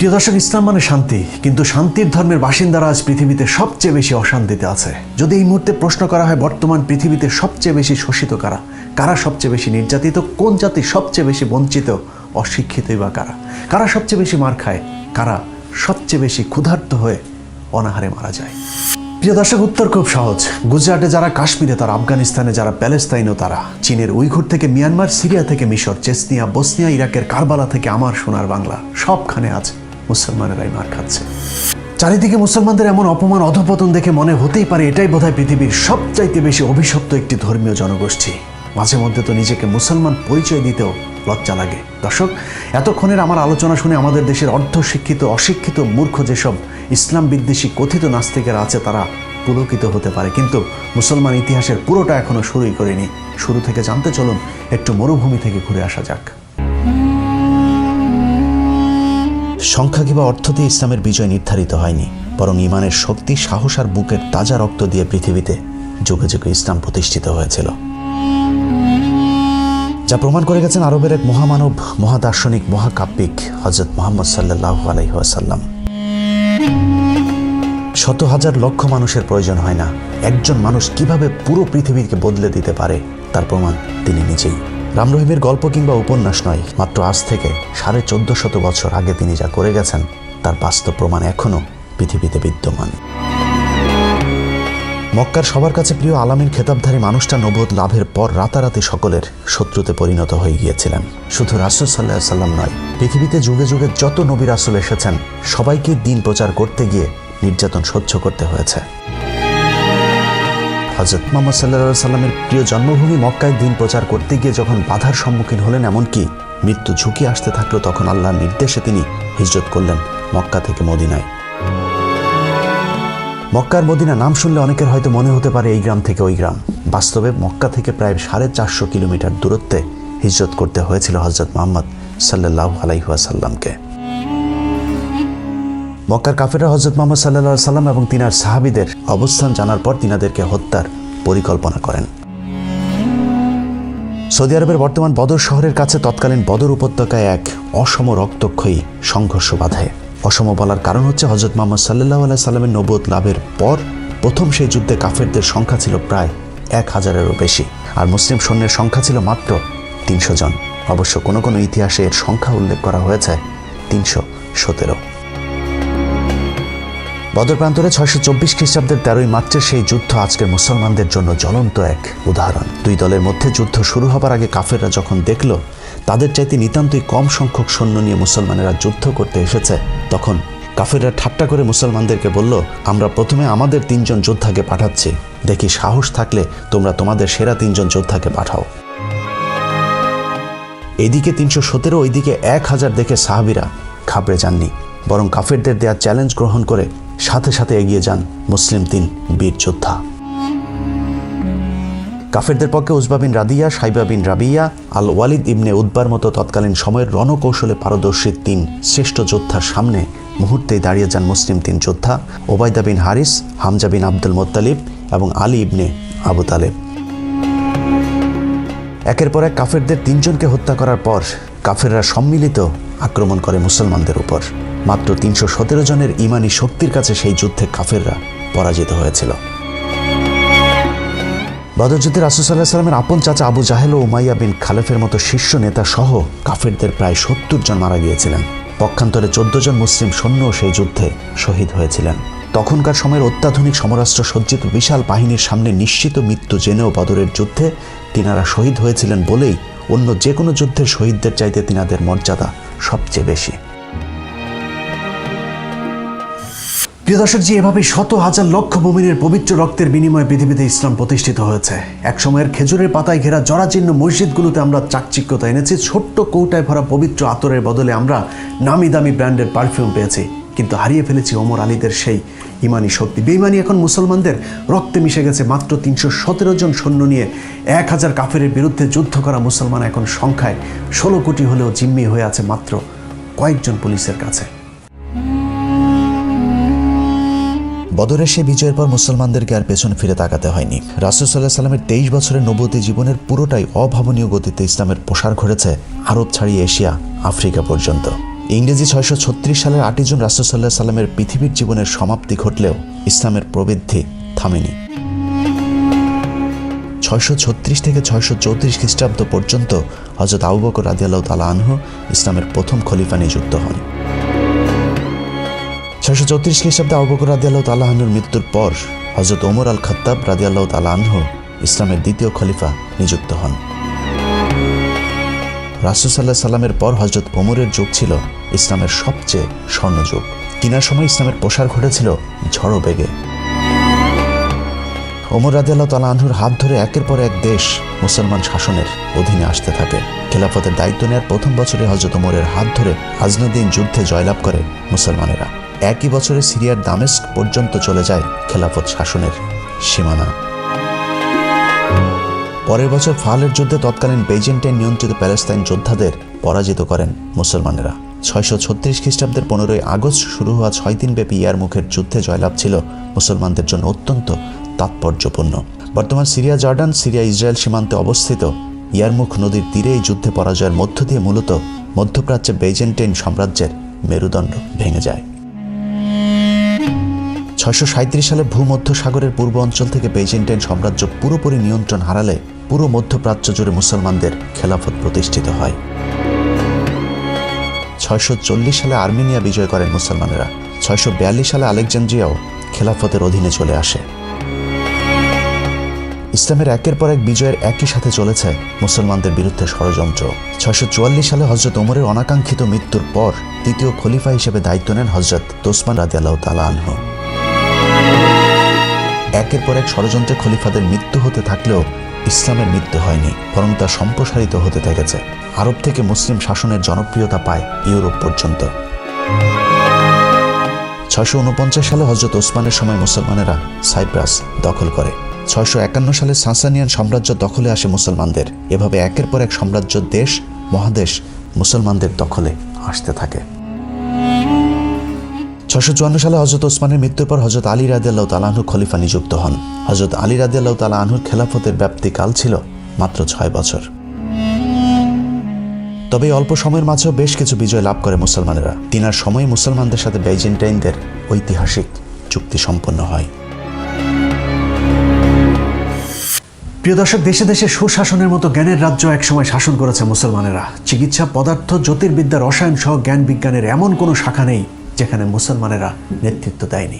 প্রিয় দর্শক, ইসলাম মানে শান্তি, কিন্তু শান্তির ধর্মের বাসিন্দারা আজ পৃথিবীতে সবচেয়ে বেশি অশান্তিতে আছে। যদি এই মুহূর্তে প্রশ্ন করা হয় বর্তমান পৃথিবীতে সবচেয়ে বেশি শোষিত কারা, কারা সবচেয়ে বেশি নির্যাতিত, কোন জাতি সবচেয়ে বেশি বঞ্চিত, অশিক্ষিতই বা কারা, কারা সবচেয়ে বেশি মার খায়, কারা সবচেয়ে বেশি ক্ষুধার্ত হয়ে অনাহারে মারা যায়? প্রিয় দর্শক, উত্তর খুব সহজ। গুজরাটে যারা, কাশ্মীরে তারা, আফগানিস্তানে যারা, প্যালেস্তাইনও তারা, চীনের উইঘুর থেকে মিয়ানমার, সিরিয়া থেকে মিশর, চেচনিয়া, বসনিয়া, ইরাকের কারবালা থেকে আমার সোনার বাংলা, সবখানে আজ মুসলমানেরাই মার খাচ্ছে। চারিদিকে মুসলমানদের এমন অপমান, অধঃপতন দেখে মনে হতেই পারে এটাই বোধহয় পৃথিবীর সবচাইতে বেশি অভিশপ্ত একটি ধর্মীয় জনগোষ্ঠী। মাঝে মধ্যে তো নিজেকে মুসলমান পরিচয় দিতেও লজ্জা লাগে। দর্শক, এতক্ষণের আমার আলোচনা শুনে আমাদের দেশের অর্ধশিক্ষিত, অশিক্ষিত, মূর্খ যেসব ইসলাম বিদ্বেষী কথিত নাস্তিকেরা আছে তারা পুলকিত হতে পারে, কিন্তু মুসলমান ইতিহাসের পুরোটা এখনো শুরুই করেনি। শুরু থেকে জানতে চলুন, একটু মরুভূমি থেকে ঘুরে আসা যাক। সংখ্যা কিংবা অর্থ দিয়ে ইসলামের বিজয় নির্ধারিত হয়নি, বরং ইমানের শক্তি, সাহস আর বুকের তাজা রক্ত দিয়ে পৃথিবীতে যুগে যুগে ইসলাম প্রতিষ্ঠিত হয়েছিল, যা প্রমাণ করে গেছেন আরবের এক মহামানব, মহাদার্শনিক, মহাকাব্যিক হযরত মুহাম্মদ সাল্লাল্লাহু আলাইহি ওয়াসাল্লাম। শত হাজার লক্ষ মানুষের প্রয়োজন হয় না, একজন মানুষ কিভাবে পুরো পৃথিবীকে বদলে দিতে পারে তার প্রমাণ তিনি নিজেই। রাম রহিমের গল্প কিংবা উপন্যাস নয়, মাত্র আজ থেকে 1450 বছর আগে তিনি যা করে গেছেন তার বাস্তব প্রমাণ এখনো পৃথিবীতে বিদ্যমান। মক্কার সবার কাছে প্রিয় আলামিন খেতাবধারী মানুষটা নবুয়ত লাভের পর রাতারাতি সকলের শত্রুতে পরিণত হয়ে গিয়েছিলেন। শুধু রাসূল সাল্লাল্লাহু আলাইহি ওয়াসাল্লাম নয়, পৃথিবীতে যুগে যুগে যত নবী রাসূল এসেছেন সবাইকে দিন প্রচার করতে গিয়ে নির্যাতন সহ্য করতে হয়েছে। হযরত মুহাম্মদ সাল্লাল্লাহু আলাইহি ওয়াসাল্লামের প্রিয় জন্মভূমি মক্কায় দিন প্রচার করতে গিয়ে যখন বাধার সম্মুখীন হলেন, এমনকি মৃত্যু ঝুঁকি আসতে থাকলো, তখন আল্লাহর নির্দেশে তিনি হিজরত করলেন মক্কা থেকে মদিনায়। মক্কার মদিনা নাম শুনলে অনেকের হয়তো মনে হতে পারে এই গ্রাম থেকে ওই গ্রাম। বাস্তবে মক্কা থেকে প্রায় 450 কিলোমিটার দূরত্বে হিজরত করতে হয়েছিল হযরত মুহাম্মদ সাল্লাল্লাহু আলাইহি ওয়াসাল্লামকে। মক্কার কাফেররা হযরত মুহাম্মদ সাল্লাল্লাহু আলাইহি ওয়াসাল্লাম এবং তিনার সাহাবীদের অবস্থান জানার পর তিনাদেরকে হত্যার পরিকল্পনা করেন। সৌদি আরবের বর্তমান বদর শহরের কাছে তৎকালীন বদর উপত্যকায় এক অসম রক্তক্ষয়ী সংঘর্ষ বাধে। অসম বলার কারণ হচ্ছে হযরত মুহাম্মদ সাল্লাল্লাহু আলাইহি ওয়াসাল্লামের নবুয়ত লাভের পর প্রথম সেই যুদ্ধে কাফেরদের সংখ্যা ছিল প্রায় 1000-এরও বেশি, আর মুসলিম সৈন্যের সংখ্যা ছিল মাত্র 300 জন। অবশ্য কোনো কোনো ইতিহাসে এর সংখ্যা উল্লেখ করা হয়েছে 317। বদর প্রান্তরে 624 খ্রিস্টাব্দের 13ই মার্চের সেই যুদ্ধ আজকের মুসলমানদের জন্য জ্বলন্ত এক উদাহরণ। দুই দলের মধ্যে যুদ্ধ শুরু হবার আগে কাফেররা যখন দেখল তাদের চাইতে নিতান্তই কম সংখ্যক সৈন্য নিয়ে মুসলমানেরা যুদ্ধ করতে এসেছে, তখন কাফেররা ঠাট্টা করে মুসলমানদেরকে বলল, আমরা প্রথমে আমাদের 3 জন যোদ্ধাকে পাঠাচ্ছি, দেখি সাহস থাকলে তোমরা তোমাদের সেরা 3 জন যোদ্ধাকে পাঠাও। এদিকে 317, ওইদিকে 1000 দেখে সাহাবীরা ঘাবড়ে যাননি, বরং কাফেরদের দেয়া চ্যালেঞ্জ গ্রহণ করে সাথে সাথে এগিয়ে যান মুসলিম 3 বীর যোদ্ধা। কাফেরদের পক্ষে উজবা বিন রাদিয়া, সাইবা বিন রাবিয়া, আল ওয়ালিদ ইবনে উতবার মতো তৎকালীন সময়ের রণকৌশলে পারদর্শী 3 শ্রেষ্ঠ যোদ্ধার সামনে মুহূর্তেই দাঁড়িয়ে যান মুসলিম 3 যোদ্ধা, ওবায়দা বিন হারিস, হামজা বিন আব্দুল মুত্তালিব এবং আলী ইবনে আবু তালেব। একের পর এক কাফেরদের 3 জনকে হত্যা করার পর কাফেররা সম্মিলিত আক্রমণ করে মুসলমানদের উপর। মাত্র 317 জনের ইমানি শক্তির কাছে সেই যুদ্ধে কাফেররা পরাজিত হয়েছিল। বদর যুদ্ধে রাসূল সাল্লাল্লাহু আলাইহি ওয়াসাল্লামের আপন চাচা আবু জাহেল ও উমাইয়া বিন খালেফের মতো শীর্ষ নেতা সহ কাফেরদের প্রায় 70 জন মারা গিয়েছিলেন। পক্ষান্তরে 14 জন মুসলিম সৈন্যও সেই যুদ্ধে শহীদ হয়েছিলেন। তখনকার সময়ের অত্যাধুনিক সমরাস্ত্র সজ্জিত বিশাল বাহিনীর সামনে নিশ্চিত মৃত্যু জেনেও বদরের যুদ্ধে তিনারা শহীদ হয়েছিলেন বলেই অন্য যে কোনো যুদ্ধের শহীদদের চাইতে তিনাদের মর্যাদা সবচেয়ে বেশি। প্রিয় দর্শক, যে এভাবে শত হাজার লক্ষ মুমিনের পবিত্র রক্তের বিনিময়ে পৃথিবীতে ইসলাম প্রতিষ্ঠিত হয়েছে। এক সময়ের খেজুরের পাতায় ঘেরা জরাজীর্ণ মসজিদগুলোতে আমরা চাকচিক্যতা এনেছি, ছোট্ট কৌটায় ভরা পবিত্র আতরের বদলে আমরা নামি দামি ব্র্যান্ডের পারফিউম পেয়েছি, কিন্তু হারিয়ে ফেলেছি ওমর আলীদের সেই ইমানি শক্তি। বেঈমানি এখন মুসলমানদের রক্তে মিশে গেছে। মাত্র 317 জন সৈন্য নিয়ে 1000 কাফেরের বিরুদ্ধে যুদ্ধ করা মুসলমান এখন সংখ্যায় 16 কোটি হলেও জিম্মি হয়ে আছে মাত্র কয়েকজন পুলিশের কাছে। বদরের সে বিজয়ের পর মুসলমানদেরকে আর পেছনে ফিরে তাকাতে হয়নি। রাসূল সাল্লাল্লাহু আলাইহি ওয়াসাল্লামের 23 বছরের নবুয়তি জীবনের পুরোটাই অভাবনীয় গতিতে ইসলামের প্রসার ঘটেছে আরব ছাড়িয়ে এশিয়া, আফ্রিকা পর্যন্ত। ইংরেজি 636 সালের 8 জুন রাসূল সাল্লাল্লাহু আলাইহি সাল্লামের পৃথিবীর জীবনের সমাপ্তি ঘটলেও ইসলামের প্রবৃদ্ধি থামেনি। 636 থেকে 634 খ্রিস্টাব্দ পর্যন্ত হযরত আবু বকর রাদিয়াল্লাহু তাআলা আনহু ইসলামের প্রথম খলিফা নিযুক্ত হন। 634 খ্রিস্টাব্দে আবু বকর রাদিয়াল্লাহু তাআলা আনহুর মৃত্যুর পর হযরত ওমর আল খাত্তাব রাদিয়াল্লাহু তাআলা আনহু ইসলামের দ্বিতীয় খলিফা নিযুক্ত হন। রাসূল সাল্লাল্লাহু আলাইহি সাল্লামের পর হযরত ওমরের যুগ ছিল ইসলামের সবচেয়ে স্বর্ণযুগ। তিনার সময় ইসলামের প্রসার ঘটেছিল ঝড়ো বেগে। ওমর রাদিয়াল্লাহু তাআলা আনহুর হাত ধরে একের পর এক দেশ মুসলমান শাসনের অধীনে আসতে থাকে। খেলাফতের দায়িত্ব নেওয়ার প্রথম বছরে হযরত ওমরের হাত ধরে আজনউদ্দিন যুদ্ধে জয়লাভ করে মুসলমানেরা। একই বছরে সিরিয়ার দামেস্ক পর্যন্ত চলে যায় খেলাফত শাসনের সীমানা। পরের বছর ফালের যুদ্ধে তৎকালীন বেইজেন্টাইন নিয়ন্ত্রিত প্যালেস্তাইন যোদ্ধাদের পরাজিত করেন মুসলমানেরা। 636 খ্রিস্টাব্দের 15 আগস্ট শুরু হওয়া 6 দিনব্যাপী ইয়ারমুখের যুদ্ধে জয়লাভ ছিল মুসলমানদের জন্য অত্যন্ত তাৎপর্যপূর্ণ। বর্তমান সিরিয়া জর্ডান সিরিয়া ইসরায়েল সীমান্তে অবস্থিত ইয়ারমুখ নদীর তীরে এই যুদ্ধে পরাজয়ের মধ্য দিয়ে মূলত মধ্যপ্রাচ্যে বেইজেন্টাইন সাম্রাজ্যের মেরুদণ্ড ভেঙে যায়। 637 সালে ভূমধ্য সাগরের পূর্ব অঞ্চল থেকে বেইজেন্টাইন সাম্রাজ্য পুরোপুরি নিয়ন্ত্রণ হারালে পুরো মধ্যপ্রাচ্য জুড়ে মুসলমানদের খেলাফত প্রতিষ্ঠিত হয়। 640 সালে আর্মেনিয়া বিজয় করেন মুসলমানেরা। 642 সালে আলেকজান্দ্রিয়াও খেলাফতের অধীনে চলে আসে। ইসলামের একের পর এক বিজয়ের একই সাথে চলেছে মুসলমানদের বিরুদ্ধে ষড়যন্ত্র। 644 সালে হযরত ওমরের অনাকাঙ্ক্ষিত মৃত্যুর পর তৃতীয় খলিফা হিসেবে দায়িত্ব নেন হযরত ওসমান রাদিয়াল্লাহু তাআলা আনহু। একের পর এক ষড়যন্ত্রে খলিফাদের মৃত্যু হতে থাকলেও ইসলামের মৃত্যু হয়নি, বরং তা সম্প্রসারিত হতে থেকেছে। আরব থেকে মুসলিম শাসনের জনপ্রিয়তা পায় ইউরোপ পর্যন্ত। 649 সালে হযরত ওসমানের সময় মুসলমানেরা সাইপ্রাস দখল করে। 651 সালে সাসানিয়ান সাম্রাজ্য দখলে আসে মুসলমানদের। এভাবে একের পর এক সাম্রাজ্য দেশ মহাদেশ মুসলমানদের দখলে আসতে থাকে। 654 সালে হযরত ওসমানের মৃত্যুর পর হযরত আলী রাদিয়াল্লাহু তাআলা আনহু খলিফা নিযুক্ত হন। হযরত আলী রাদিয়াল্লাহু তাআলা আনহুর খেলাফতের ব্যাপ্তিকাল ছিল মাত্র 6 বছর। তবে অল্প সময়ের মাঝেও বেশ কিছু বিজয় লাভ করে মুসলমানেরা। তিনার সময়ে মুসলমানদের সাথে বেইজেন্টাইনদের ঐতিহাসিক চুক্তি সম্পন্ন হয়। প্রিয় দর্শক, দেশে দেশে সুশাসনের মতো জ্ঞানের রাজ্য একসময় শাসন করেছে মুসলমানেরা। চিকিৎসা, পদার্থ, জ্যোতির্বিদ্যা, রসায়ন সহ জ্ঞান বিজ্ঞানের এমন কোনো শাখা নেই যেখানে মুসলমানেরা নেতৃত্ব দেয়নি।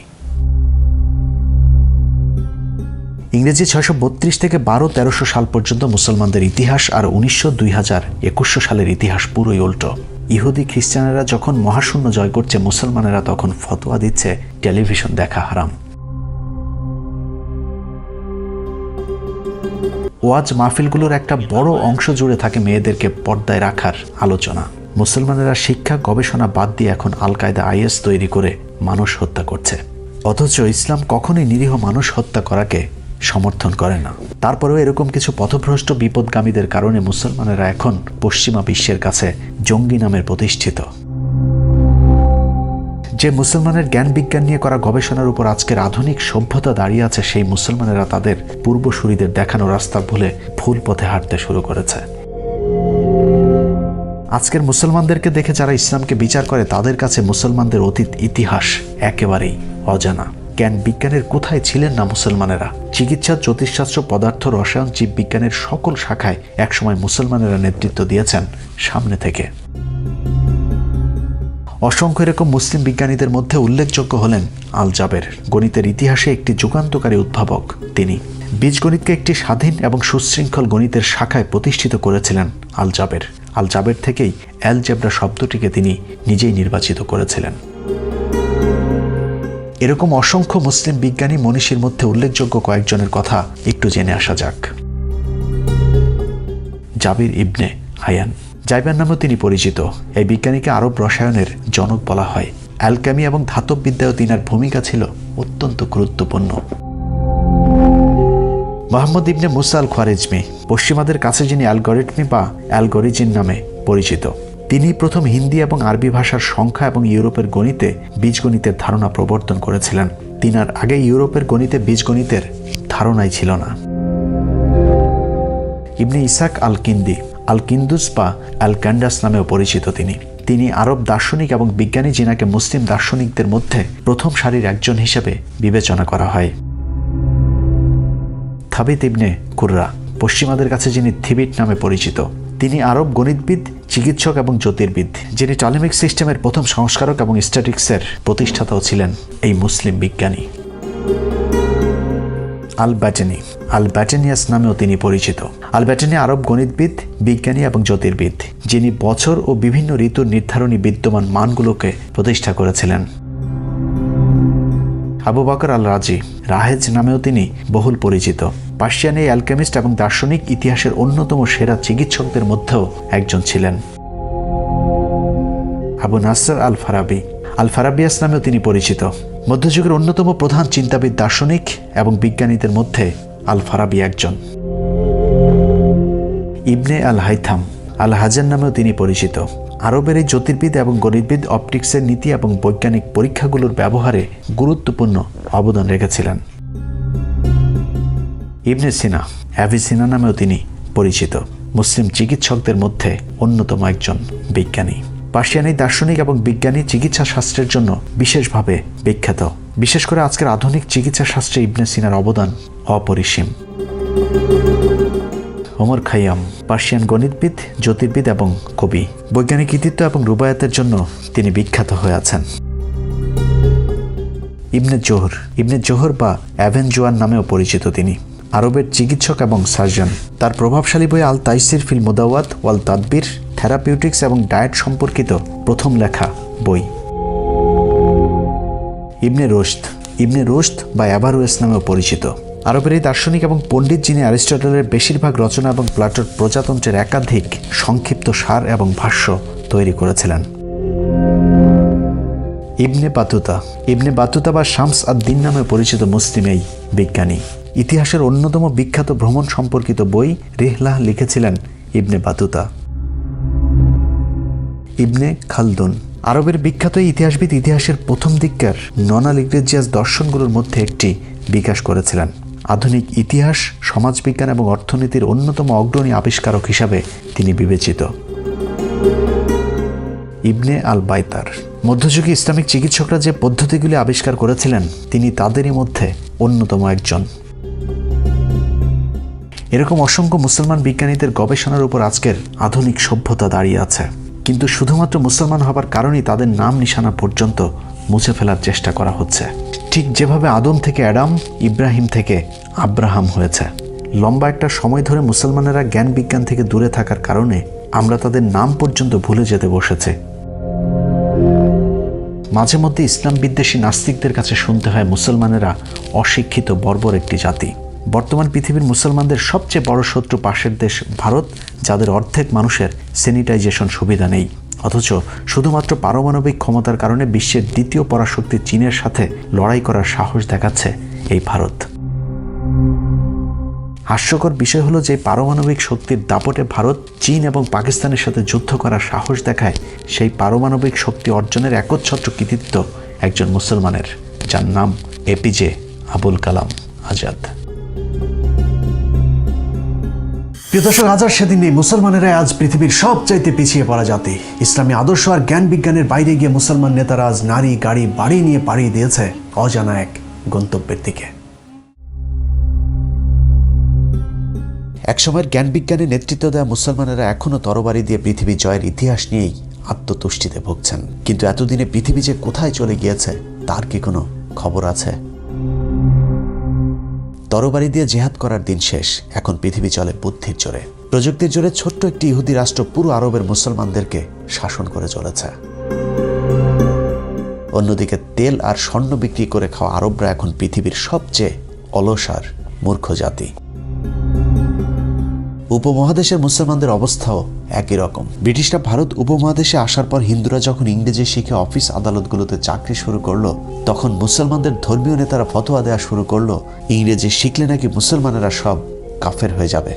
ইংরেজি 632 থেকে 1200-1300 সাল পর্যন্ত মুসলমানদের ইতিহাস, আর 1900-2021 সালের ইতিহাস পুরোই উল্টো। ইহুদি খ্রিস্টানেরা যখন মহাশূন্য জয় করছে, মুসলমানেরা তখন ফতোয়া দিচ্ছে টেলিভিশন দেখা হারাম। ওয়াজ মাহফিলগুলোর একটা বড় অংশ জুড়ে থাকে মেয়েদেরকে পর্দায় রাখার আলোচনা। মুসলমানেরা শিক্ষা গবেষণা বাদ দিয়ে এখন আল কায়দা IS তৈরি করে মানুষ হত্যা করছে। অথচ ইসলাম কখনোই নিরীহ মানুষ হত্যা করাকে সমর্থন করে না। তারপরেও এরকম কিছু পথভ্রষ্ট বিপদগামীদের কারণে মুসলমানেরা এখন পশ্চিমা বিশ্বের কাছে জঙ্গি নামের প্রতিষ্ঠিত। যে মুসলমানের জ্ঞান বিজ্ঞান নিয়ে করা গবেষণার উপর আজকের আধুনিক সভ্যতা দাঁড়িয়ে আছে, সেই মুসলমানেরা তাদের পূর্বসূরীদের দেখানো রাস্তা ভুলে ভুল পথে হাঁটতে শুরু করেছে। আজকের মুসলমানদেরকে দেখে যারা ইসলামকে বিচার করে, তাদের কাছে মুসলমানদের অতীত ইতিহাস একেবারেই অজানা। জ্ঞান বিজ্ঞানের কোথায় ছিলেন না মুসলমানেরা? চিকিৎসা, জ্যোতিষশাস্ত্র, পদার্থ, রসায়ন, জীববিজ্ঞানের সকল শাখায় একসময় মুসলমানেরা নেতৃত্ব দিয়েছেন সামনে থেকে। অসংখ্য এরকম মুসলিম বিজ্ঞানীদের মধ্যে উল্লেখযোগ্য হলেন আল জাবের। গণিতের ইতিহাসে একটি যুগান্তকারী উদ্ভাবক তিনি। বীজগণিতকে একটি স্বাধীন এবং সুশৃঙ্খল গণিতের শাখায় প্রতিষ্ঠিত করেছিলেন আল জাবের। আল জাবের থেকেই অ্যালজেব্রা শব্দটিকে তিনি নিজেই নির্বাচিত করেছিলেন। এরকম অসংখ্য মুসলিম বিজ্ঞানী মনীষীর মধ্যে উল্লেখযোগ্য কয়েকজনের কথা একটু জেনে আসা যাক। জাবির ইবনে হায়ান, জাইবার নামেও তিনি পরিচিত। এই বিজ্ঞানীকে আরব রসায়নের জনক বলা হয়। অ্যালকেমি এবং ধাতব বিদ্যায়ও তিনার ভূমিকা ছিল অত্যন্ত গুরুত্বপূর্ণ। মোহাম্মদ ইবনে মুসা আল খোয়ারিজমি, পশ্চিমাদের কাছে যিনি অ্যালগরিথমি বা অ্যালগরিজিন নামে পরিচিত। তিনি প্রথম হিন্দি এবং আরবি ভাষার সংখ্যা এবং ইউরোপের গণিতে বীজগণিতের ধারণা প্রবর্তন করেছিলেন। তিনার আগে ইউরোপের গণিতে বীজগণিতের ধারণাই ছিল না। ইবনে ইসাক আল কিন্দি, আল কিন্দুস বা আল ক্যান্ডাস নামেও পরিচিত তিনি। তিনি আরব দার্শনিক এবং বিজ্ঞানী যিনাকে মুসলিম দার্শনিকদের মধ্যে প্রথম সারির একজন হিসেবে বিবেচনা করা হয়। থাবিত ইবনে কুররা, পশ্চিমাদের কাছে যিনি থিবিট নামে পরিচিত, তিনি আরব গণিতবিদ, চিকিৎসক এবং জ্যোতির্বিদ, যিনি টলেমিক সিস্টেমের প্রথম সংস্কারক এবং স্ট্যাটিক্সের প্রতিষ্ঠাতাও ছিলেন এই মুসলিম বিজ্ঞানী। আল ব্যাটেনি, আল ব্যাটেনিয়াস নামেও তিনি পরিচিত। আল ব্যাটেনি আরব গণিতবিদ, বিজ্ঞানী এবং জ্যোতির্বিদ, যিনি বছর ও বিভিন্ন ঋতুর নির্ধারণী বিদ্যমান মানগুলোকে প্রতিষ্ঠা করেছিলেন। আবু বকর আল রাজি, রাহেজ নামেও তিনি বহুল পরিচিত। পার্সিয়ান এই অ্যালকেমিস্ট এবং দার্শনিক ইতিহাসের অন্যতম সেরা চিকিৎসকদের মধ্যেও একজন ছিলেন। আবু নাসর আল ফারাবি, আল ফারাবিয়াস নামেও তিনি পরিচিত। মধ্যযুগের অন্যতম প্রধান চিন্তাবিদ, দার্শনিক এবং বিজ্ঞানীদের মধ্যে আল ফারাবি একজন। ইবনে আল হাইথাম, আল হাজার নামেও তিনি পরিচিত। আরবের এই জ্যোতির্বিদ এবং গণিতবিদ অপটিক্সের নীতি এবং বৈজ্ঞানিক পরীক্ষাগুলোর ব্যবহারে গুরুত্বপূর্ণ অবদান রেখেছিলেন। ইবনে সিনা, অ্যাভিসিনা নামেও তিনি পরিচিত। মুসলিম চিকিৎসকদের মধ্যে অন্যতম একজন বিজ্ঞানী। পার্সিয়ান এই দার্শনিক এবং বিজ্ঞানী চিকিৎসা শাস্ত্রের জন্য বিশেষভাবে বিখ্যাত। বিশেষ করে আজকের আধুনিক চিকিৎসা শাস্ত্রে ইবনে সিনার অবদান অপরিসীম। ওমর খাইয়াম, পার্সিয়ান গণিতবিদ, জ্যোতির্বিদ এবং কবি। বৈজ্ঞানিক কৃতিত্ব এবং রুবায়াতের জন্য তিনি বিখ্যাত হয়ে আছেন। ইবনে জোহর বা অ্যাভেনজোয়ার নামেও পরিচিত তিনি। আরবের চিকিৎসক এবং সার্জন। তার প্রভাবশালী বই আল তাইসির ফিল মুদাওয়াত ওয়াল তাদবির থেরাপিউটিক্স এবং ডায়েট সম্পর্কিত প্রথম লেখা বই। ইবনে রুশদ বা অ্যাভারোয়েস নামেও পরিচিত। আরবের এই দার্শনিক এবং পণ্ডিত, যিনি অ্যারিস্টটলের বেশিরভাগ রচনা এবং প্লাটোর প্রজাতন্ত্রের একাধিক সংক্ষিপ্ত সার এবং ভাষ্য তৈরি করেছিলেন। ইবনে বাতুতা বা শামস আদ-দিন নামে পরিচিত মুসলিম এই বিজ্ঞানী। ইতিহাসের অন্যতম বিখ্যাত ভ্রমণ সম্পর্কিত বই রিহলাহ লিখেছিলেন ইবনে বাতুতা। ইবনে খালদুন, আরবের বিখ্যাত ইতিহাসবিদ, ইতিহাসের প্রথম দিককার নন ইগ্রেজিয়াস দর্শনগুলোর মধ্যে একটি বিকাশ করেছিলেন। আধুনিক ইতিহাস, সমাজবিজ্ঞান এবং অর্থনীতির অন্যতম অগ্রণী আবিষ্কারক হিসাবে তিনি বিবেচিত। ইবনে আল বাইতার, মধ্যযুগে ইসলামিক চিকিৎসকরা যে পদ্ধতিগুলি আবিষ্কার করেছিলেন, তিনি তাদেরই মধ্যে অন্যতম একজন। এরকম অসংখ্য মুসলমান বিজ্ঞানীদের গবেষণার উপর আজকের আধুনিক সভ্যতা দাঁড়িয়ে আছে। কিন্তু শুধুমাত্র মুসলমান হবার কারণেই তাদের নাম নিশানা পর্যন্ত মুছে ফেলার চেষ্টা করা হচ্ছে। ঠিক যেভাবে আদম থেকে অ্যাডাম, ইব্রাহিম থেকে আব্রাহাম হয়েছে। লম্বা একটা সময় ধরে মুসলমানেরা জ্ঞান বিজ্ঞান থেকে দূরে থাকার কারণে আমরা তাদের নাম পর্যন্ত ভুলে যেতে বসেছে। মাঝে মধ্যে ইসলাম বিদ্বেষী নাস্তিকদের কাছে শুনতে হয় মুসলমানেরা অশিক্ষিত বর্বর একটি জাতি। বর্তমান পৃথিবীর মুসলমানদের সবচেয়ে বড় শত্রু পাশের দেশ ভারত, যাদের অর্ধেক মানুষের স্যানিটাইজেশন সুবিধা নেই, অথচ শুধুমাত্র পারমাণবিক ক্ষমতার কারণে বিশ্বের দ্বিতীয় পরাশক্তি চীনের সাথে লড়াই করার সাহস দেখাচ্ছে এই ভারত। হাস্যকর বিষয় হলো যে পারমাণবিক শক্তির দাপটে ভারত, চীন এবং পাকিস্তানের সাথে যুদ্ধ করার সাহস দেখায় সেই পারমাণবিক শক্তি অর্জনের একচ্ছত্র কৃতিত্ব একজন মুসলমানের, যার নাম এপিজে আবুল কালাম আজাদ। প্রিয় দর্শক, আজ আর সেদিন নেই। মুসলমানেরা আজ পৃথিবীর সবচাইতে পিছিয়ে পড়া জাতি। ইসলামী আদর্শ আর জ্ঞান বিজ্ঞানের বাইরে গিয়ে মুসলমান নেতারা আজ নারী, গাড়ি, বাড়ি নিয়ে পাড়ি দিয়েছে অজানা এক গন্তব্যের দিকে। একসময়ের জ্ঞান বিজ্ঞানে নেতৃত্ব দেওয়া মুসলমানেরা এখনও তরবারি দিয়ে পৃথিবী জয়ের ইতিহাস নিয়েই আত্মতুষ্টিতে ভুগছেন। কিন্তু এতদিনে পৃথিবী যে কোথায় চলে গিয়েছে তার কি কোনো খবর আছে? তরবারি দিয়ে জেহাদ করার দিন শেষ। এখন পৃথিবী চলে বুদ্ধির জোরে, প্রযুক্তির জোরে। ছোট্ট একটি ইহুদি রাষ্ট্র পুরো আরবের মুসলমানদেরকে শাসন করে চলেছে। অন্যদিকে তেল আর স্বর্ণ বিক্রি করে খাওয়া আরবরা এখন পৃথিবীর সবচেয়ে অলস আর মূর্খ জাতি। উপমহাদেশের মুসলমানদের অবস্থাও একই রকম। ব্রিটিশরা ভারত উপমহাদেশে আসার পর হিন্দুরা যখন ইংরেজি শিখে অফিস আদালতগুলোতে চাকরি শুরু করলো, তখন মুসলমানদের ধর্মীয় নেতারা ফতোয়া দেওয়া শুরু করলো ইংরেজি শিখলে নাকি মুসলমানেরা সব কাফের হয়ে যাবে।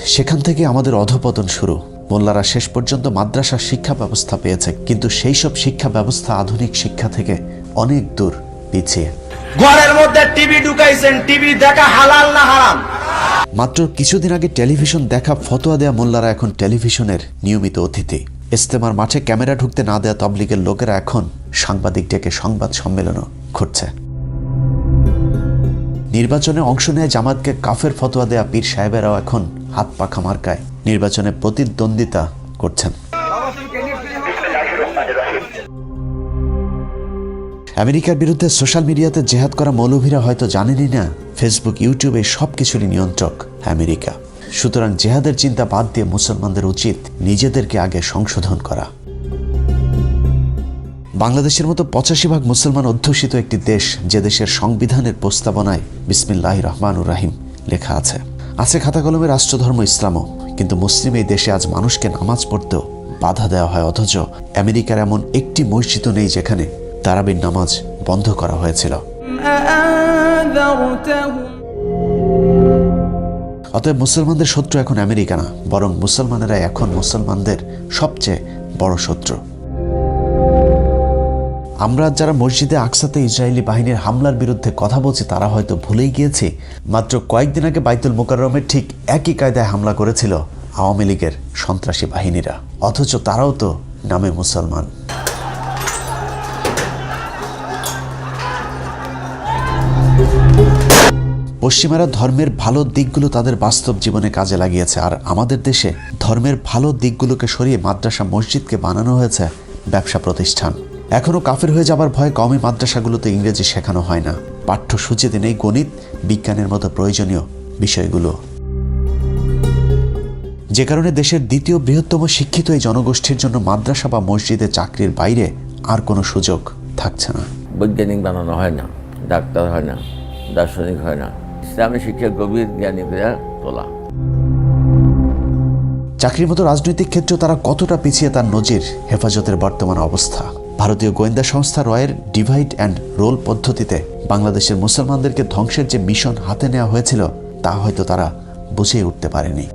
সেখান থেকে আমাদের অধঃপতন শুরু। মোল্লারা শেষ পর্যন্ত মাদ্রাসার শিক্ষা ব্যবস্থা পেয়েছে, কিন্তু সেই সব শিক্ষা ব্যবস্থা আধুনিক শিক্ষা থেকে অনেক দূর পিছিয়ে। ঘরের মধ্যে টিভি ঢুকাইছেন, টিভি দেখা হালাল না হারাম? মাত্র কিছুদিন আগে টেলিভিশন দেখা ফতোয়া দেয়া মোল্লারা এখন টেলিভিশনের নিয়মিত অতিথি। ইজতেমার মাঠে ক্যামেরা ঢুকতে না দেয়া তাবলীগের লোকেরা এখন সাংবাদিক ডেকে সংবাদ সম্মেলনও ঘটছে। নির্বাচনে অংশ নেয় জামাতকে কাফের ফতোয়া দেয়া পীর সাহেবেরাও এখন হাত পাখা মার্কায় নির্বাচনে প্রতিদ্বন্দ্বিতা করছেন। আমেরিকার বিরুদ্ধে সোশ্যাল মিডিয়াতে জেহাদ করা মৌলভীরা হয়তো জানেনই না ফেসবুক, ইউটিউবে সবকিছুরই নিয়ন্ত্রক আমেরিকা। সুতরাং জেহাদের চিন্তা বাদ দিয়ে মুসলমানদের উচিত নিজেদেরকে আগে সংশোধন করা। বাংলাদেশের মতো 85% মুসলমান অধ্যুষিত একটি দেশ, যে দেশের সংবিধানের প্রস্তাবনায় বিসমিল্লাহির রহমানুর রাহিম লেখা আছে। আছে খাতা কলমে রাষ্ট্রধর্ম ইসলামও, কিন্তু মুসলিম এই দেশে আজ মানুষকে নামাজ পড়তেও বাধা দেওয়া হয়। অথচ আমেরিকার এমন একটি মসজিদও নেই যেখানে তারাবির নামাজ বন্ধ করা হয়েছিল। অতএব মুসলমানদের শত্রু এখন আমেরিকা না, বরং মুসলমানেরা এখন মুসলমানদের সবচেয়ে বড় শত্রু। আমরা যারা মসজিদে আকসাতে ইসরায়েলি বাহিনীর হামলার বিরুদ্ধে কথা বলছি তারা হয়তো ভুলেই গিয়েছি মাত্র কয়েকদিন আগে বাইতুল মোকাররমের ঠিক একই কায়দায় হামলা করেছিল আওয়ামী লীগের সন্ত্রাসী বাহিনীরা, অথচ তারাও তো নামে মুসলমান। পশ্চিমারা ধর্মের ভালো দিকগুলো তাদের বাস্তব জীবনে কাজে লাগিয়েছে, আর আমাদের দেশে ধর্মের ভালো দিকগুলোকে সরিয়ে মাদ্রাসা মসজিদকে বানানো হয়েছে ব্যবসা প্রতিষ্ঠান। এখনও কাফের হয়ে যাবার ভয়ে কওমি মাদ্রাসাগুলোতে ইংরেজি শেখানো হয় না, পাঠ্যসূচিতে নেই গণিত, বিজ্ঞানের মতো প্রয়োজনীয় বিষয়গুলো, যে কারণে দেশের দ্বিতীয় বৃহত্তম শিক্ষিত এই জনগোষ্ঠীর জন্য মাদ্রাসা বা মসজিদে চাকরির বাইরে আর কোনো সুযোগ থাকছে না। বৈজ্ঞানিক বানানো হয় না, ডাক্তার হয় না, দার্শনিক হয় না, ইসলামী শিক্ষার গভীর জ্ঞানী করে তোলা। চাকরির মতো রাজনৈতিক ক্ষেত্রেও তারা কতটা পিছিয়ে তার নজির হেফাজতের বর্তমান অবস্থা। ভারতীয় গোয়েন্দা সংস্থা রয়ের ডিভাইড অ্যান্ড রোল পদ্ধতিতে বাংলাদেশের মুসলমানদেরকে ধ্বংসের যে মিশন হাতে নেওয়া হয়েছিল তা হয়তো তারা বুঝিয়ে উঠতে পারেনি।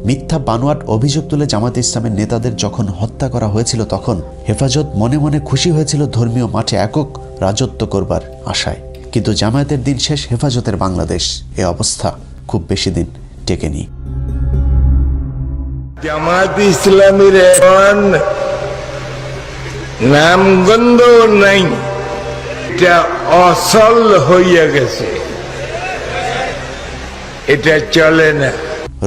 মিথ্যা বানোয়াট অভিযোগ তুলে জামায়াতে ইসলামের নেতাদের যখন হত্যা করা হয়েছিল তখন হেফাজত মনে মনে খুশি হয়েছিল ধর্মীয় মাঠে একক রাজত্ব করবার আশায়, কিন্তু জামায়াতের দিন শেষ, হেফাজতের বাংলাদেশ। এ অবস্থা খুব বেশি দিন টেকেনি। জামায়াত ইসলামীর এখন নামগন্ধ নাই, এটা অসল হইয়া গেছে, এটা চলে না।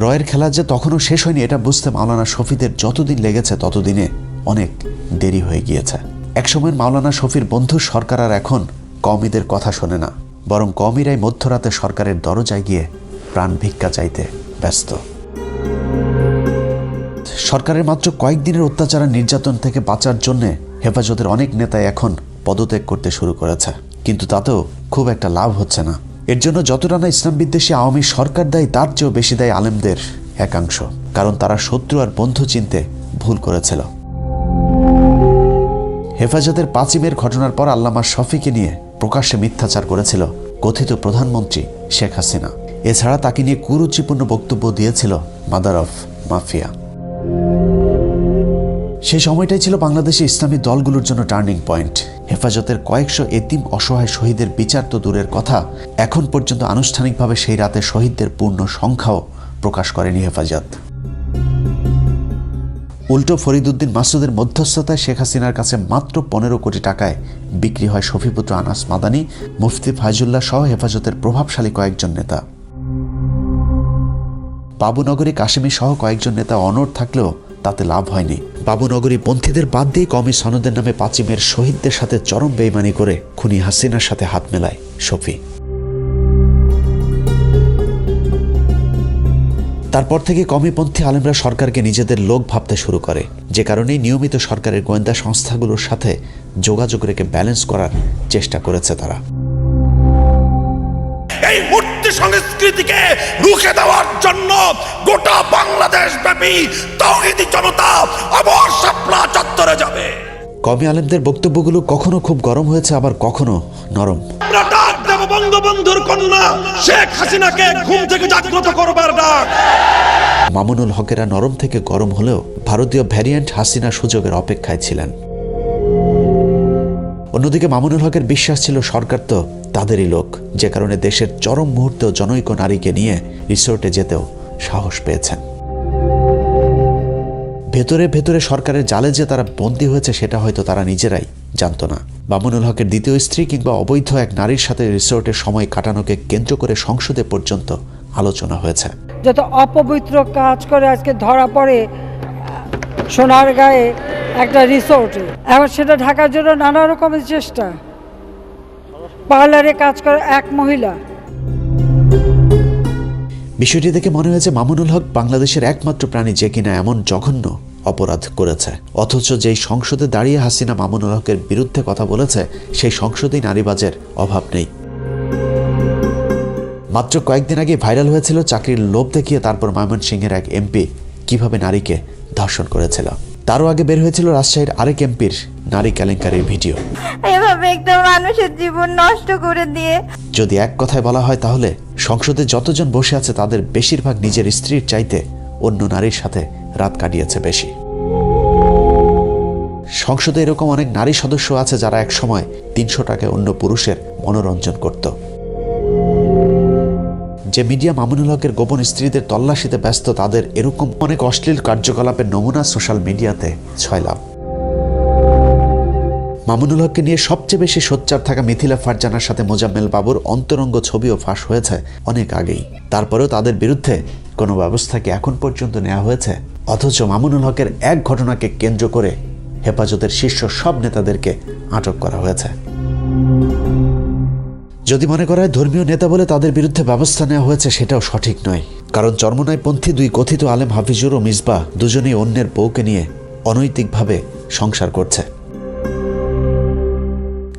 রয়ের খেলা যে তখনও শেষ হয়নি এটা বুঝতে মাওলানা শফিদের যতদিন লেগেছে ততদিনে অনেক দেরি হয়ে গিয়েছে। একসময়ের মাওলানা শফির বন্ধু সরকার আর এখন কওমিদের কথা শোনে না, বরং কওমিরাই মধ্যরাতে সরকারের দরজায় গিয়ে প্রাণ ভিক্ষা চাইতে ব্যস্ত। সরকারের মাত্র কয়েকদিনের অত্যাচার আর নির্যাতন থেকে বাঁচার জন্যে হেফাজতের অনেক নেতাই এখন পদত্যাগ করতে শুরু করেছে, কিন্তু তাতেও খুব একটা লাভ হচ্ছে না। এর জন্য যতটা না ইসলাম বিদ্বেষী আওয়ামী সরকার দায়ী, তার চেয়েও বেশি দায়ী আলেমদের একাংশ, কারণ তারা শত্রু আর বন্ধু চিনতে ভুল করেছিল। হেফাজতের 5ই মের ঘটনার পর আল্লামা শফিকে নিয়ে প্রকাশ্যে মিথ্যাচার করেছিল কথিত প্রধানমন্ত্রী শেখ হাসিনা। এছাড়া তাকে নিয়ে কুরুচিপূর্ণ বক্তব্য দিয়েছিল মাদার অফ মাফিয়া। সেই সময়টাই ছিল বাংলাদেশে ইসলামী দলগুলোর জন্য টার্নিং পয়েন্ট। হেফাজতের কয়েকশো এতিম অসহায় শহীদের বিচার তো দূরের কথা, এখন পর্যন্ত আনুষ্ঠানিকভাবে সেই রাতে শহীদদের পূর্ণ সংখ্যাও প্রকাশ করেনি হেফাজত। উল্টো ফরিদউদ্দিন মাসুদের মধ্যস্থতায় শেখ হাসিনার কাছে মাত্র 15 কোটি টাকায় বিক্রি হয় শফিপুত্র আনাস মাদানী, মুফতি ফায়জুল্লাহ সহ হেফাজতের প্রভাবশালী কয়েকজন নেতা। বাবুনগরী কাশেমী সহ কয়েকজন নেতা অনড় থাকলেও তাতে লাভ হয়নি। বাবুনগরী পন্থীদের বাদ দিয়ে কওমি সনদের নামে 5ই মের শহীদদের সাথে চরম বেইমানি করে খুনি হাসিনার সাথে হাত মেলায় শফি। তারপর থেকে কওমিপন্থী আলেমরা সরকারকে নিজেদের লোক ভাবতে শুরু করে, যে কারণেই নিয়মিত সরকারের গোয়েন্দা সংস্থাগুলোর সাথে যোগাযোগ রেখে ব্যালেন্স করার চেষ্টা করেছে তারা। এই মূর্তি সংস্কৃতিকে রুখে দেওয়ার জন্য গোটা বাংলাদেশ ব্যাপী তাওহীদি জনতা আবার শাপলা চত্বরে যাবে। কওমি আলেমদের বক্তব্যগুলো কখনো খুব গরম হয়েছে, আবার কখনো নরম। আমরা ডাক দেব বঙ্গবন্ধুর কন্যা শেখ হাসিনাকে ঘুম থেকে জাগ্রত করবার ডাক। মামুনুল হকেরা নরম থেকে গরম হলেও ভারতীয় ভ্যারিয়েন্ট হাসিনা সুযোগের অপেক্ষায় ছিলেন। অন্যদিকে মামুনুল হকের বিশ্বাস ছিল সরকার তো তাদেরই লোক, যে কারণে দেশের চরম মুহূর্তেও জনৈক নারীকে নিয়ে রিসোর্টে যেতেও সাহস পেয়েছেন। ভেতরে ভেতরে সরকারের জালে যে তারা বন্দী হয়েছে সেটা হয়তো তারা নিজেরাই জানতো না। মামুনুল হকের দ্বিতীয় স্ত্রী কিংবা অবৈধ এক নারীর সাথে রিসোর্টে সময় কাটানোকে কেন্দ্র করে সংসদে পর্যন্ত আলোচনা হয়েছে। যত অপবিত্র কাজ করে আজকে ধরা পড়ে সোনারগাঁয়ে একটা রিসোর্টে, এখন সেটা ঢাকার জন্য নানা রকমের চেষ্টা। পার্লারে কাজ করে এক মহিলা। বিষয়টি দেখে মনে হয়েছে মামুনুল হক বাংলাদেশের একমাত্র প্রাণী যে কিনা এমন জঘন্য অপরাধ করেছে, অথচ যেই সংসদে দাঁড়িয়ে হাসিনা মামুনুল হকের বিরুদ্ধে কথা বলেছে সেই সংসদেই নারীবাজের অভাব নেই। মাত্র কয়েকদিন আগে ভাইরাল হয়েছিল চাকরির লোভ দেখিয়ে তারপর ময়মনসিংহের এক এমপি কিভাবে নারীকে ধর্ষণ করেছিল। তারও আগে বের হয়েছিল রাজশাহীর আরেক এমপির নারী কেলেঙ্কারির ভিডিও। এভাবে একটা মানুষের জীবন নষ্ট করে দিয়ে, যদি এক কথায় বলা হয় তাহলে সংসদে যতজন বসে আছে তাদের বেশিরভাগ নিজের স্ত্রীর চাইতে অন্য নারীর সাথে রাত কাটিয়েছে বেশি। সংসদে এরকম অনেক নারী সদস্য আছে যারা এক সময় 300 টাকায় অন্য পুরুষের মনোরঞ্জন করত। যে মিডিয়া মামুনুল হকের গোপন স্ত্রীদের তল্লাশিতে ব্যস্ত তাদের এরকম অনেক অশ্লীল কার্যকলাপের নমুনা সোশ্যাল মিডিয়াতে ছয়লাভ। মামুনুল হককে নিয়ে সবচেয়ে বেশি সোচ্চার থাকা মিথিলা ফারজানার সাথে মোজাম্মেল বাবুর অন্তরঙ্গ ছবিও ফাঁস হয়েছে অনেক আগেই। তারপরেও তাদের বিরুদ্ধে কোনো ব্যবস্থা কি এখন পর্যন্ত নেওয়া হয়েছে? অথচ মামুনুল হকের এক ঘটনাকে কেন্দ্র করে হেফাজতের শীর্ষ সব নেতাদেরকে আটক করা হয়েছে। যদি মনে করা হয় ধর্মীয় নেতা বলে তাদের বিরুদ্ধে ব্যবস্থা নেওয়া হয়েছে, সেটাও সঠিক নয়। কারণ চরমনাইপন্থী দুই কথিত আলেম হাফিজুর ও মিসবাহ দুজনেই অন্যের বউকে নিয়ে অনৈতিকভাবে সংসার করছে,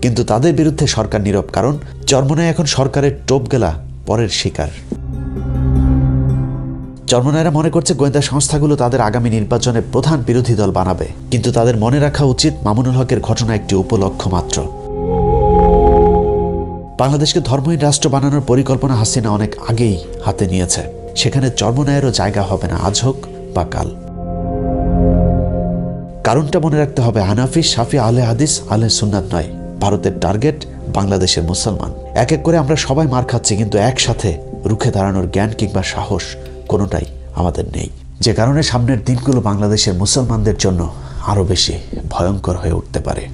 কিন্তু তাদের বিরুদ্ধে সরকার নীরব। কারণ চরমনায় এখন সরকারের টোপ গেলা পরের শিকার। চরমনাইরা মনে করছে গোয়েন্দা সংস্থাগুলো তাদের আগামী নির্বাচনে প্রধান বিরোধী দল বানাবে, কিন্তু তাদের মনে রাখা উচিত মামুনুল হকের ঘটনা একটি উপলক্ষ মাত্র। বাংলাদেশকে ধর্মহীন রাষ্ট্র বানানোর পরিকল্পনা হাসিনা অনেক আগেই হাতে নিয়েছে। সেখানে চরমনায়েরও জায়গা হবে না আজ হোক বা কাল। কারণটা মনে রাখতে হবে, হানাফি, শাফি, আহলে হাদিস, আহলে সুন্নাত নয়, ভারতের টার্গেট বাংলাদেশের মুসলমান। এক এক করে আমরা সবাই মার খাচ্ছি, কিন্তু একসাথে রুখে দাঁড়ানোর জ্ঞান কিংবা সাহস কোনোটাই আমাদের নেই, যে কারণে সামনের দিনগুলো বাংলাদেশের মুসলমানদের জন্য আরো বেশি ভয়ঙ্কর হয়ে উঠতে পারে।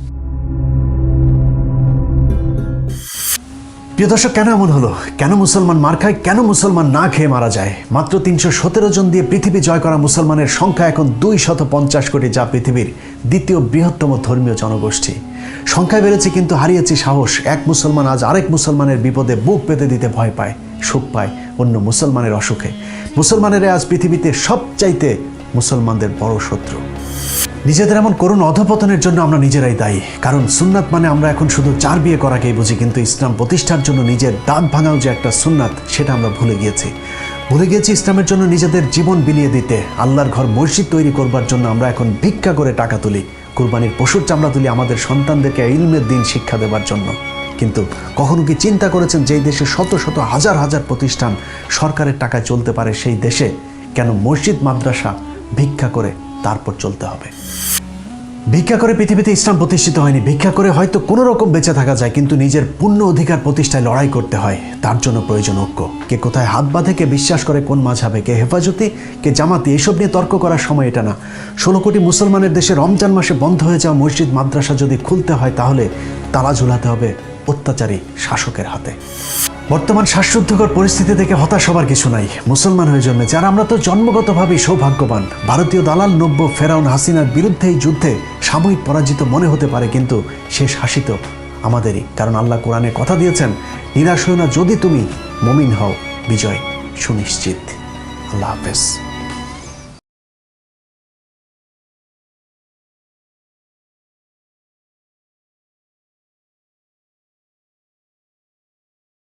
প্রিয় দর্শক, কেন এমন হলো? কেন মুসলমান মার খায়? কেন মুসলমান না খেয়ে মারা যায়? মাত্র 317 জন দিয়ে পৃথিবী জয় করা মুসলমানের সংখ্যা এখন 250 কোটি, যা পৃথিবীর দ্বিতীয় বৃহত্তম ধর্মীয় জনগোষ্ঠী। সংখ্যায় বেড়েছে কিন্তু হারিয়েছে সাহস। এক মুসলমান আজ আরেক মুসলমানের বিপদে বুক পেতে দিতে ভয় পায়, সুখ পায় অন্য মুসলমানের অসুখে। মুসলমানেরা আজ পৃথিবীতে সবচাইতে মুসলমানদের বড় শত্রু। নিজেদের এমন করুণ অধপতনের জন্য আমরা নিজেরাই দায়ী। কারণ সুন্নাত মানে আমরা এখন শুধু 4 বিয়ে করাকেই বুঝি, কিন্তু ইসলাম প্রতিষ্ঠার জন্য নিজের দাঁত ভাঙাও যে একটা সুন্নাত, সেটা আমরা ভুলে গিয়েছি। ইসলামের জন্য নিজেদের জীবন বিলিয়ে দিতে। আল্লাহর ঘর মসজিদ তৈরি করবার জন্য আমরা এখন ভিক্ষা করে টাকা তুলি, কুরবানির পশুর চামড়া তুলি আমাদের সন্তানদেরকে ইলমের দিন শিক্ষা দেবার জন্য। কিন্তু কখনো কি চিন্তা করেছেন, যেই দেশে শত শত হাজার হাজার প্রতিষ্ঠান সরকারের টাকায় চলতে পারে, সেই দেশে কেন মসজিদ মাদ্রাসা ভিক্ষা করে তারপর চলতে হবে? ভিক্ষা করে পৃথিবীতে ইসলাম প্রতিষ্ঠিত হয়নি। ভিক্ষা করে হয়তো কোনো রকম বেঁচে থাকা যায়, কিন্তু নিজের পূর্ণ অধিকার প্রতিষ্ঠায় লড়াই করতে হয়। তার জন্য প্রয়োজন ঐক্য। কে কোথায় হাত বাঁধে, কে বিশ্বাস করে কোন মাঝহাবে, কে হেফাজতি, কে জামাতি, এসব নিয়ে তর্ক করার সময় এটা না। 16 কোটি মুসলমানের দেশে রমজান মাসে বন্ধ হয়ে যাওয়া মসজিদ মাদ্রাসা যদি খুলতে হয়, তাহলে তালা ঝুলাতে হবে অত্যাচারী শাসকের হাতে। বর্তমান শ্বাসরুদ্ধকর পরিস্থিতি থেকে হতাশ হবার কিছু নাই। মুসলমান হয়ে জন্মেছে, আর আমরা তো জন্মগতভাবেই সৌভাগ্যবান। ভারতীয় দালাল নব্য ফেরাউন হাসিনার বিরুদ্ধে এই যুদ্ধে সাময়িক পরাজিত মনে হতে পারে, কিন্তু শেষ হাসি তো আমাদেরই। কারণ আল্লাহ কোরআনে কথা দিয়েছেন, নিরাশ হও না, যদি তুমি মুমিন হও, বিজয় সুনিশ্চিত। আল্লাহ হাফেজ।